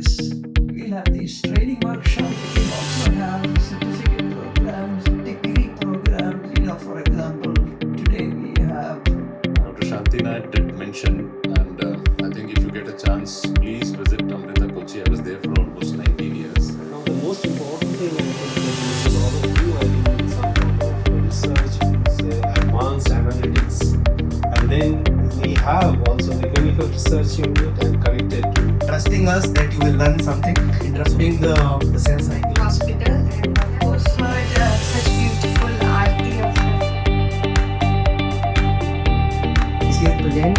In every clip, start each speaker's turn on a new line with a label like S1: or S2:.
S1: this. We'll have these training workshops. We'll also have certificate programs, degree programs. For example, today we have
S2: Dr. Shantina did mention, and I think if you get a chance, please visit Amrita Kochi. I was there for almost 19 years.
S3: Now, the most important thing I think is a lot of you are doing some kind of research, say advanced analytics, and then we have also the clinical research unit and connected to
S4: trusting us that you will learn something interesting the cell cycle.
S5: Hospital and those heard such beautiful arti of
S4: Is here present?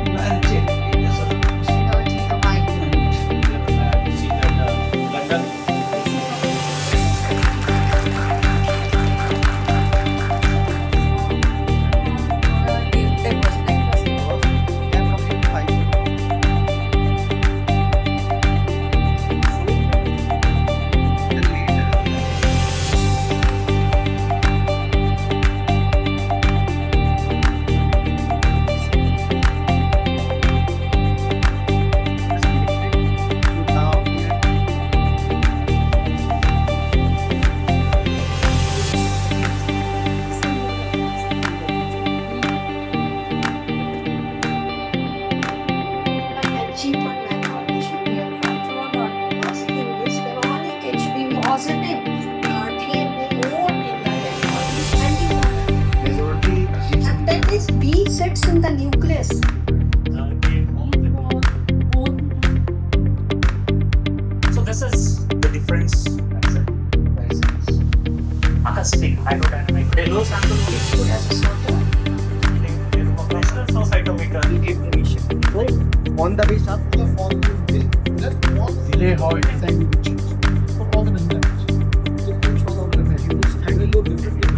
S1: humanitarian areas of
S5: technology combined.
S3: see that London
S5: And cheaper methodology. We have controlled on because in this chronic HPV positive TMA more in the antibody.
S4: Majority
S5: And then this B sits in the nucleus.
S6: So this is the difference. Acoustic, hydrodynamic. They lose sample
S5: Good as a sort of
S6: so cytometry give permission.
S4: on the base of the form
S1: delay how it is and which for organisms.
S4: the measures and will look differently.